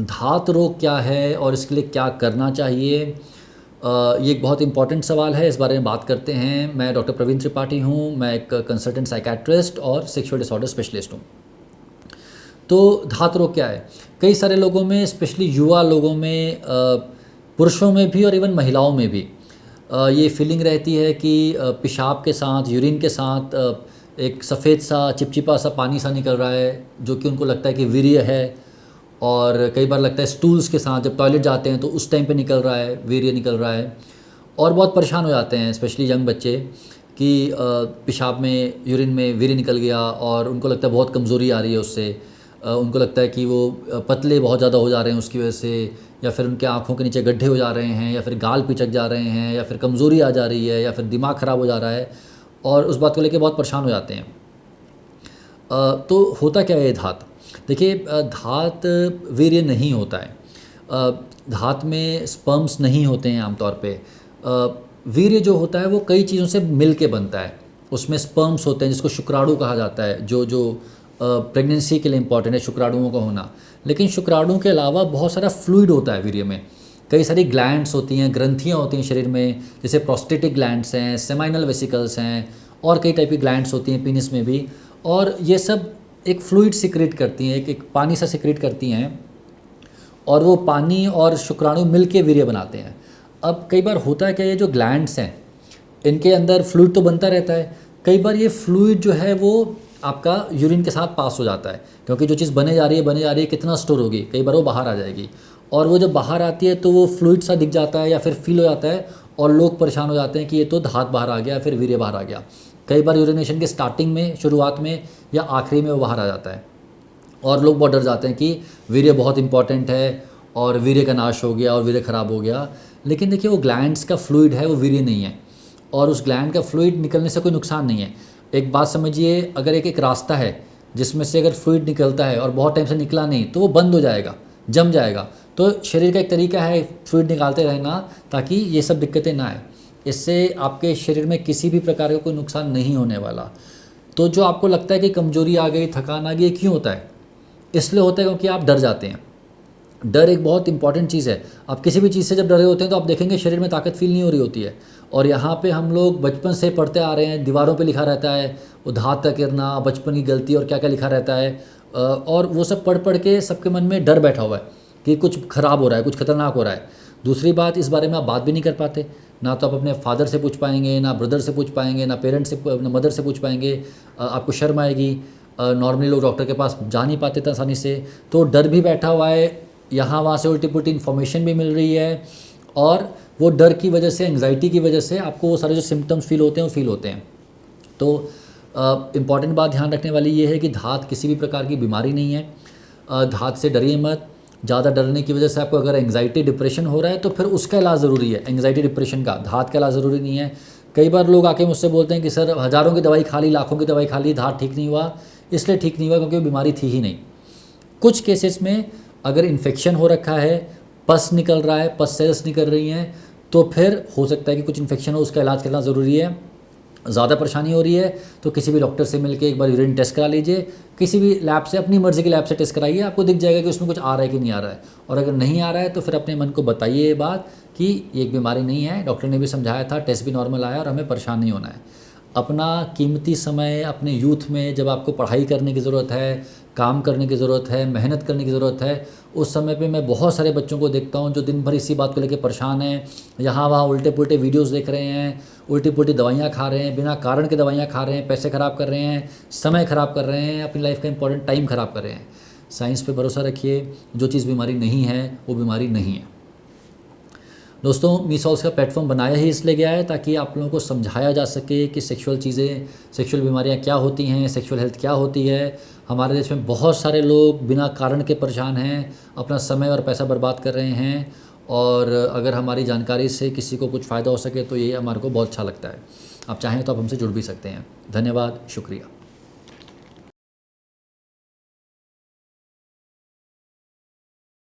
धात रोग क्या है और इसके लिए क्या करना चाहिए, ये एक बहुत इंपॉर्टेंट सवाल है। इस बारे में बात करते हैं। मैं डॉक्टर प्रवीण त्रिपाठी हूँ। मैं एक कंसल्टेंट साइकेट्रिस्ट और सेक्सुअल डिसऑर्डर स्पेशलिस्ट हूँ। तो धात रोग क्या है? कई सारे लोगों में, स्पेशली युवा लोगों में, पुरुषों में भी और इवन महिलाओं में भी ये फीलिंग रहती है कि पेशाब के साथ, यूरिन के साथ एक सफ़ेद सा चिपचिपा सा पानी सा निकल रहा है, जो कि उनको लगता है कि वीर्य है। और कई बार लगता है स्टूल्स के साथ जब टॉयलेट जाते हैं तो उस टाइम पे निकल रहा है, वीर्य निकल रहा है। और बहुत परेशान हो जाते हैं स्पेशली यंग बच्चे कि पेशाब में, यूरिन में वीर्य निकल गया और उनको लगता है बहुत कमज़ोरी आ रही है उससे। उनको लगता है कि वो पतले बहुत ज़्यादा हो जा रहे हैं उसकी वजह से, या फिर उनके आँखों के नीचे गड्ढे हो जा रहे हैं, या फिर गाल पिचक जा रहे हैं, या फिर कमज़ोरी आ जा रही है, या फिर दिमाग ख़राब हो जा रहा है, और उस बात को लेकर बहुत परेशान हो जाते हैं। तो होता क्या है धात? देखिए, धात वीर्य नहीं होता है। धात में स्पर्म्स नहीं होते हैं आमतौर पे। वीर्य जो होता है वो कई चीज़ों से मिल के बनता है। उसमें स्पर्म्स होते हैं जिसको शुक्राणु कहा जाता है, जो प्रेगनेंसी के लिए इंपॉर्टेंट है शुक्राणुओं का होना। लेकिन शुक्राणु के अलावा बहुत सारा फ्लूइड होता है वीर्य में। कई सारी ग्लैंड्स होती हैं, ग्रंथियाँ होती हैं शरीर में, जैसे प्रोस्टेटिक ग्लैंड्स हैं, सेमाइनल वेसिकल्स हैं, और कई टाइप की ग्लैंड्स होती हैं पीनिस में भी। और ये सब एक फ्लूइड सिक्रेट करती हैं, एक पानी सा सिक्रेट करती हैं, और वो पानी और शुक्राणु मिल के वीर्य बनाते हैं। अब कई बार होता है कि ये जो ग्लैंड्स हैं इनके अंदर फ्लूइड तो बनता रहता है। कई बार ये फ्लूइड जो है वो आपका यूरिन के साथ पास हो जाता है, क्योंकि जो चीज़ बने जा रही है कितना स्टोर होगी, कई बार वो बाहर आ जाएगी। और वो जब बाहर आती है तो वो फ्लूइड सा दिख जाता है या फिर फील हो जाता है, और लोग परेशान हो जाते हैं कि ये तो धात बाहर आ गया, फिर वीर्य बाहर आ गया। कई बार यूरिनेशन के स्टार्टिंग में, शुरुआत में या आखिरी में वो बाहर आ जाता है, और लोग बहुत डर जाते हैं कि वीर्य बहुत इंपॉर्टेंट है और वीर्य का नाश हो गया और वीर्य ख़राब हो गया। लेकिन देखिए, वो ग्लैंड्स का फ्लूइड है, वो वीर्य नहीं है, और उस ग्लैंड का फ्लूइड निकलने से कोई नुकसान नहीं है। एक बात समझिए, अगर एक रास्ता है जिसमें से अगर फ्लूइड निकलता है और बहुत टाइम से निकला नहीं, तो वो बंद हो जाएगा, जम जाएगा। तो शरीर का एक तरीका है फ्लूइड निकालते रहना, ताकि ये सब दिक्कतें ना आए। इससे आपके शरीर में किसी भी प्रकार का कोई नुकसान नहीं होने वाला। तो जो आपको लगता है कि कमज़ोरी आ गई, थकान आ गई, क्यों होता है? इसलिए होता है क्योंकि आप डर जाते हैं। डर एक बहुत इंपॉर्टेंट चीज़ है। आप किसी भी चीज़ से जब डरे होते हैं तो आप देखेंगे शरीर में ताकत फील नहीं हो रही होती है। और यहाँ पे हम लोग बचपन से पढ़ते आ रहे हैं, दीवारों पे लिखा रहता है वो धात का गिरना, बचपन की गलती और क्या क्या लिखा रहता है। और वो सब पढ़ पढ़ के सबके मन में डर बैठा हुआ है कि कुछ ख़राब हो रहा है, कुछ खतरनाक हो रहा है। दूसरी बात, इस बारे में आप बात भी नहीं कर पाते। ना तो आप अपने फादर से पूछ पाएंगे, ना ब्रदर से पूछ पाएंगे, ना पेरेंट्स से, ना मदर से पूछ पाएंगे। आपको शर्म आएगी। नॉर्मली लोग डॉक्टर के पास जा नहीं पाते थे आसानी से। तो डर भी बैठा हुआ है, यहाँ वहाँ से उल्टी पुल्टी इन्फॉर्मेशन भी मिल रही है, और वो डर की वजह से, एंग्जाइटी की वजह से आपको वो सारे जो सिम्टम्स फील होते हैं वो फील होते हैं। तो इम्पॉर्टेंट बात ध्यान रखने वाली ये है कि धात किसी भी प्रकार की बीमारी नहीं है। धात से डरिए मत। ज़्यादा डरने की वजह से आपको अगर एंग्जाइटी, डिप्रेशन हो रहा है तो फिर उसका इलाज ज़रूरी है। एंग्जाइटी, डिप्रेशन का, धात का इलाज ज़रूरी नहीं है। कई बार लोग आके मुझसे बोलते हैं कि सर, हज़ारों की दवाई खा ली, लाखों की दवाई खा ली, धात ठीक नहीं हुआ। इसलिए ठीक नहीं हुआ क्योंकि वो बीमारी थी ही नहीं। कुछ केसेस में अगर इन्फेक्शन हो रखा है, पस निकल रहा है, पस सेल्स निकल रही हैं, तो फिर हो सकता है कि कुछ इन्फेक्शन हो, उसका इलाज करना ज़रूरी है। ज़्यादा परेशानी हो रही है तो किसी भी डॉक्टर से मिलकर एक बार यूरिन टेस्ट करा लीजिए। किसी भी लैब से, अपनी मर्ज़ी की लैब से टेस्ट कराइए, आपको दिख जाएगा कि उसमें कुछ आ रहा है कि नहीं आ रहा है। और अगर नहीं आ रहा है तो फिर अपने मन को बताइए ये बात कि ये एक बीमारी नहीं है, डॉक्टर ने भी समझाया था, टेस्ट भी नॉर्मल आया और हमें परेशान नहीं होना है। अपना कीमती समय अपने यूथ में, जब आपको पढ़ाई करने की ज़रूरत है, काम करने की ज़रूरत है, मेहनत करने की ज़रूरत है, उस समय पे मैं बहुत सारे बच्चों को देखता हूँ जो दिन भर इसी बात को लेकर परेशान हैं। यहाँ वहाँ उल्टे पुल्टे वीडियोस देख रहे हैं, उल्टी पुल्टी दवाइयाँ खा रहे हैं, बिना कारण के दवाइयाँ खा रहे हैं, पैसे ख़राब कर रहे हैं, समय ख़राब कर रहे हैं, अपनी लाइफ का इंपॉर्टेंट टाइम ख़राब कर रहे हैं। साइंस पे भरोसा रखिए। जो चीज़ बीमारी नहीं है वो बीमारी नहीं है। दोस्तों, मीसॉल्स का प्लेटफॉर्म बनाया ही इसलिए गया है ताकि आप लोगों को समझाया जा सके कि सेक्सुअल चीज़ें, सेक्सुअल बीमारियां क्या होती हैं, सेक्सुअल हेल्थ क्या होती है। हमारे देश में बहुत सारे लोग बिना कारण के परेशान हैं, अपना समय और पैसा बर्बाद कर रहे हैं, और अगर हमारी जानकारी से किसी को कुछ फ़ायदा हो सके तो ये हमारे को बहुत अच्छा लगता है। आप चाहें तो आप हमसे जुड़ भी सकते हैं। धन्यवाद, शुक्रिया।